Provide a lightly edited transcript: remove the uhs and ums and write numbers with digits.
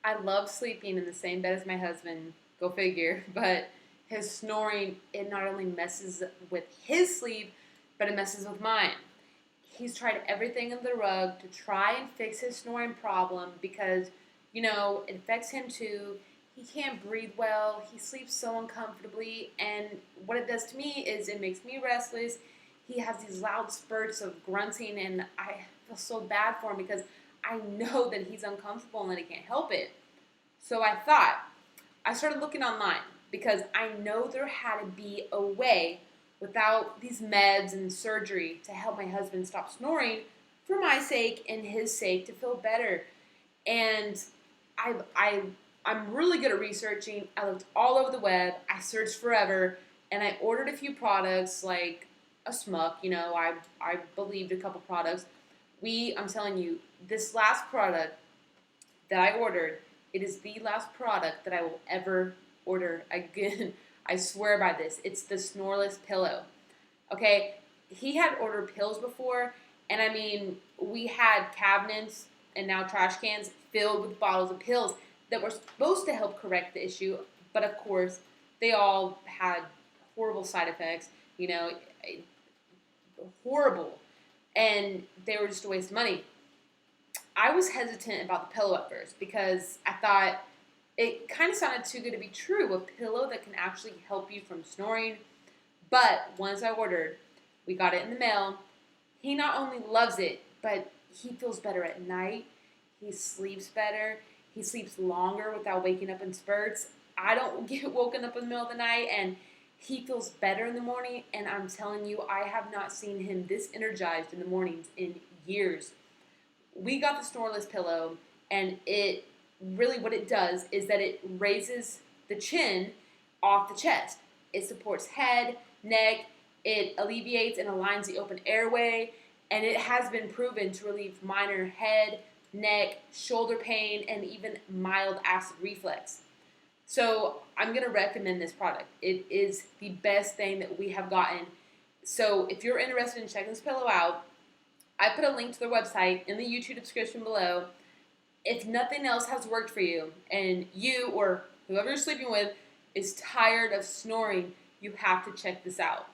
I love sleeping in the same bed as my husband, go figure, but his snoring, it not only messes with his sleep, but it messes with mine. He's tried everything in the rug to try and fix his snoring problem because, it affects him too. He can't breathe well. He sleeps so uncomfortably. And what it does to me is it makes me restless. He has these loud spurts of grunting, and I feel so bad for him because I know that he's uncomfortable and that he can't help it. So I started looking online because I know there had to be a way without these meds and surgery to help my husband stop snoring for my sake and his sake to feel better. And I, I, I'm really good at researching. I looked all over the web. I searched forever, and I ordered a few products like a smuck. I believed a couple products. I'm telling you, this last product that I ordered, it is the last product that I will ever order again. I swear by this. It's the Snoreless Pillow. Okay, he had ordered pills before, and I mean, we had cabinets and now trash cans filled with bottles of pills that were supposed to help correct the issue, but of course, they all had horrible side effects. You know, horrible, and they were just a waste of money. I was hesitant about the pillow at first because I thought it kind of sounded too good to be true. A pillow that can actually help you from snoring. But once I ordered, we got it in the mail. He not only loves it, but he feels better at night. He sleeps better. He sleeps longer without waking up in spurts. I don't get woken up in the middle of the night, and he feels better in the morning. And I'm telling you, I have not seen him this energized in the mornings in years. We got the Snoreless pillow, and it really what it does is that it raises the chin off the chest. It supports head, neck, it alleviates and aligns the open airway, and it has been proven to relieve minor head, neck, shoulder pain, and even mild acid reflux. So I'm going to recommend this product. It is the best thing that we have gotten. So if you're interested in checking this pillow out, I put a link to their website in the YouTube description below. If nothing else has worked for you and you or whoever you're sleeping with is tired of snoring, you have to check this out.